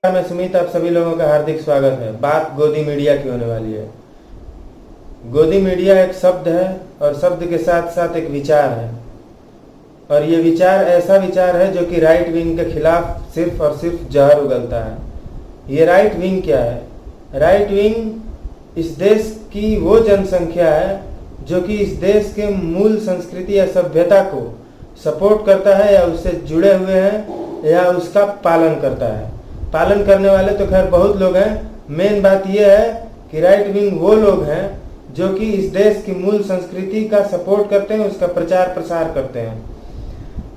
मैं सुमित, आप सभी लोगों का हार्दिक स्वागत है। बात गोदी मीडिया की होने वाली है। गोदी मीडिया एक शब्द है और शब्द के साथ साथ एक विचार है, और ये विचार ऐसा विचार है जो कि राइट विंग के खिलाफ सिर्फ और सिर्फ जहर उगलता है। ये राइट विंग क्या है? राइट विंग इस देश की वो जनसंख्या है जो कि इस देश के मूल संस्कृति या सभ्यता को सपोर्ट करता है, या उससे जुड़े हुए हैं, या उसका पालन करता है। पालन करने वाले तो खैर बहुत लोग हैं। मेन बात यह है कि राइट विंग वो लोग हैं जो कि इस देश की मूल संस्कृति का सपोर्ट करते हैं, उसका प्रचार प्रसार करते हैं।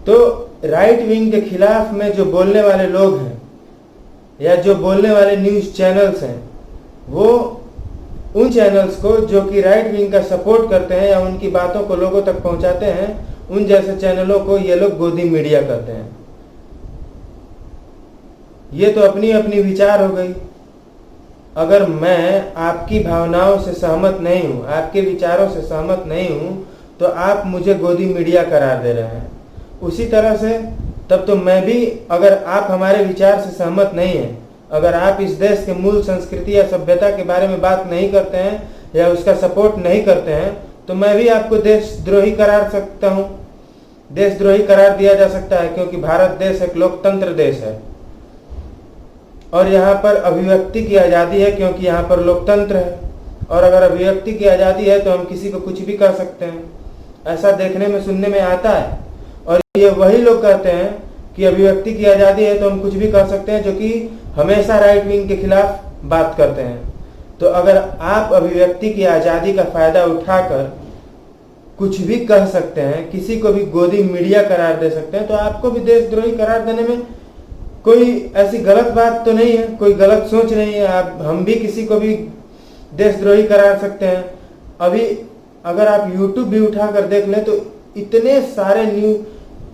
तो राइट विंग के खिलाफ में जो बोलने वाले लोग हैं या जो बोलने वाले न्यूज़ चैनल्स हैं, वो उन चैनल्स को जो कि राइट विंग का सपोर्ट करते हैं या उनकी बातों को लोगों तक पहुंचाते हैं, उन जैसे चैनलों को ये लोग गोदी मीडिया कहते हैं। ये तो अपनी अपनी विचार हो गई। अगर मैं आपकी भावनाओं से सहमत नहीं हूँ, आपके विचारों से सहमत नहीं हूँ, तो आप मुझे गोदी मीडिया करार दे रहे हैं। उसी तरह से तब तो मैं भी, अगर आप हमारे विचार से सहमत नहीं हैं, अगर आप इस देश के मूल संस्कृति या सभ्यता के बारे में बात नहीं करते हैं या उसका सपोर्ट नहीं करते हैं, तो मैं भी आपको देशद्रोही करार सकता हूँ। देशद्रोही करार दिया जा सकता है, क्योंकि भारत देश एक लोकतंत्र देश है और यहाँ पर अभिव्यक्ति की आज़ादी है, क्योंकि यहाँ पर लोकतंत्र है। और अगर अभिव्यक्ति की आज़ादी है तो हम किसी को कुछ भी कर सकते हैं। ऐसा देखने में सुनने में आता है, और ये वही लोग कहते हैं कि अभिव्यक्ति की आज़ादी है तो हम कुछ भी कर सकते हैं, जो कि हमेशा राइट विंग के खिलाफ बात करते हैं। तो अगर आप अभिव्यक्ति की आज़ादी का फायदा उठाकर कुछ भी कह सकते हैं, किसी को भी गोदी मीडिया करार दे सकते हैं, तो आपको भी देशद्रोही करार देने में कोई ऐसी गलत बात तो नहीं है, कोई गलत सोच नहीं है। हम भी किसी को भी देशद्रोही करार सकते हैं। अभी अगर आप YouTube भी उठाकर देख लें तो इतने सारे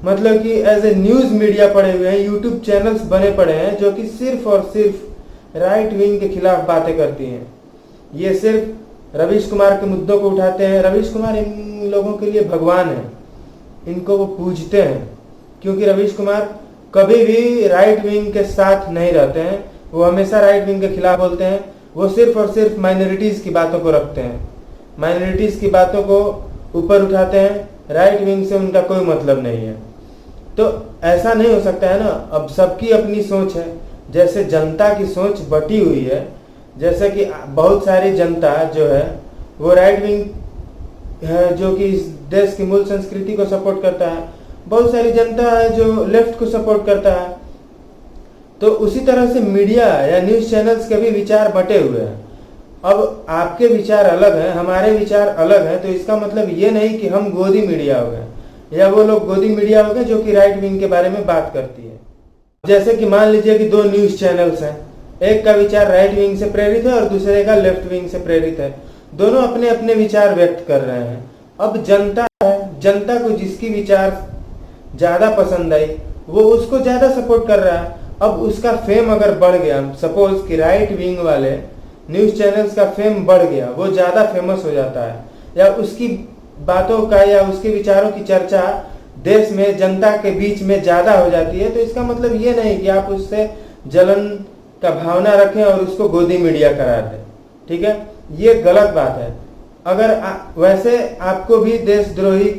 मतलब कि एज ए न्यूज़ मीडिया पड़े हुए हैं, YouTube चैनल्स बने पड़े हैं जो कि सिर्फ और सिर्फ राइट विंग के खिलाफ बातें करती हैं। ये सिर्फ रवीश कुमार के मुद्दों को उठाते हैं। रवीश कुमार इन लोगों के लिए भगवान है, इनको वो पूजते हैं, क्योंकि रवीश कुमार कभी भी राइट विंग के साथ नहीं रहते हैं। वो हमेशा राइट विंग के खिलाफ बोलते हैं। वो सिर्फ और सिर्फ माइनॉरिटीज़ की बातों को रखते हैं, माइनॉरिटीज़ की बातों को ऊपर उठाते हैं। राइट विंग से उनका कोई मतलब नहीं है। तो ऐसा नहीं हो सकता है ना। अब सबकी अपनी सोच है। जैसे जनता की सोच बटी हुई है, जैसे कि बहुत सारी जनता जो है वो राइट विंग है जो कि इस देश की मूल संस्कृति को सपोर्ट करता है। बहुत सारी जनता है जो लेफ्ट को सपोर्ट करता है। तो उसी तरह से मीडिया या न्यूज़ चैनल्स के भी विचार बटे हुए हैं। अब आपके विचार अलग हैं, हमारे विचार अलग हैं, तो इसका मतलब ये नहीं कि हम गोदी मीडिया हो गए या वो लोग गोदी मीडिया हो गए जो कि राइट विंग के बारे में बात करती है। जैसे कि मान लीजिए कि दो न्यूज़ चैनल्स हैं, एक का विचार राइट विंग से प्रेरित है और दूसरे का लेफ्ट विंग से प्रेरित है। दोनों अपने अपने विचार व्यक्त कर रहे हैं। अब जनता है, जनता को जिसकी विचार ज़्यादा पसंद आई वो उसको ज़्यादा सपोर्ट कर रहा है। अब उसका फेम अगर बढ़ गया, सपोज कि राइट विंग वाले न्यूज़ चैनल्स का फेम बढ़ गया, वो ज़्यादा फेमस हो जाता है, या उसकी बातों का या उसके विचारों की चर्चा देश में जनता के बीच में ज़्यादा हो जाती है, तो इसका मतलब ये नहीं कि आप उससे जलन का भावना रखें और उसको गोदी मीडिया करार दें। ठीक है, ये गलत बात है। अगर वैसे आपको भी देशद्रोही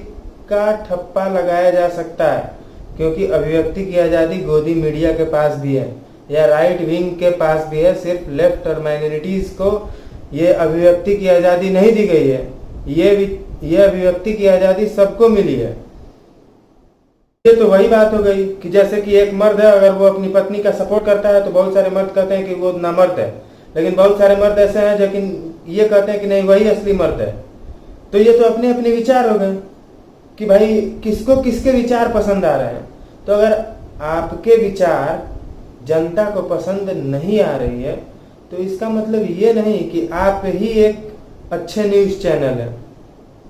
का ठप्पा लगाया जा सकता है, क्योंकि अभिव्यक्ति की आज़ादी गोदी मीडिया के पास भी है या राइट विंग के पास भी है। सिर्फ लेफ्ट और माइनॉरिटीज़ को ये अभिव्यक्ति की आज़ादी नहीं दी गई है, ये अभिव्यक्ति की आज़ादी सबको मिली है। ये तो वही बात हो गई कि जैसे कि एक मर्द है, अगर वो अपनी पत्नी का सपोर्ट करता है तो बहुत सारे मर्द कहते हैं कि वो नामर्द है, लेकिन बहुत सारे मर्द ऐसे हैं जो कि ये कहते हैं कि नहीं, वही असली मर्द है। तो ये तो अपने अपने विचार हो गए कि भाई किसको किसके विचार पसंद आ रहे हैं। तो अगर आपके विचार जनता को पसंद नहीं आ रही है, तो इसका मतलब ये नहीं कि आप ही एक अच्छे न्यूज़ चैनल हैं।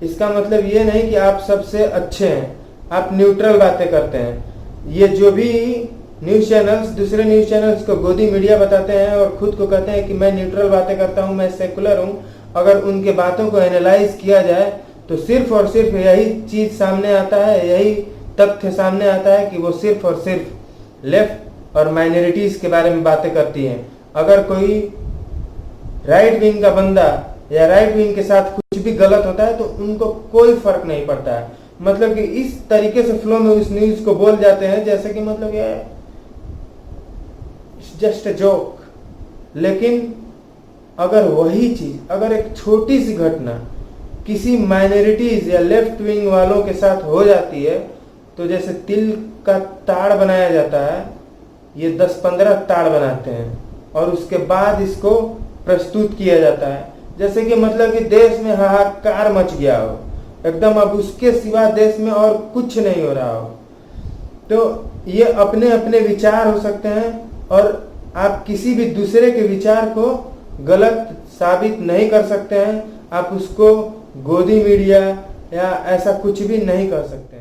इसका मतलब ये नहीं कि आप सबसे अच्छे हैं। आप न्यूट्रल बातें करते हैं। ये जो भी न्यूज़ चैनल्स दूसरे न्यूज़ चैनल्स को गोदी मीडिया बताते हैं और खुद को कहते हैं कि मैं न्यूट्रल बातें करता हूँ, मैं सेकुलर हूँ, अगर उनके बातों को एनालाइज किया जाए तो सिर्फ और सिर्फ यही चीज़ सामने आता है, यही तथ्य सामने आता है कि वो सिर्फ और सिर्फ लेफ्ट और माइनॉरिटीज के बारे में बातें करती हैं। अगर कोई राइट विंग का बंदा या राइट विंग के साथ कुछ भी गलत होता है तो उनको कोई फर्क नहीं पड़ता है। मतलब कि इस तरीके से फ्लो में उस न्यूज को बोल जाते हैं जैसे कि मतलब ये जस्ट अ जोक। लेकिन अगर वही चीज, अगर एक छोटी सी घटना किसी माइनॉरिटीज या लेफ्ट विंग वालों के साथ हो जाती है तो जैसे तिल का ताड़ बनाया जाता है, ये 10-15 ताड़ बनाते हैं और उसके बाद इसको प्रस्तुत किया जाता है जैसे कि मतलब कि देश में हाहाकार मच गया हो एकदम, अब उसके सिवा देश में और कुछ नहीं हो रहा हो। तो ये अपने अपने विचार हो सकते हैं और आप किसी भी दूसरे के विचार को गलत साबित नहीं कर सकते हैं। आप उसको गोदी मीडिया या ऐसा कुछ भी नहीं कर सकते।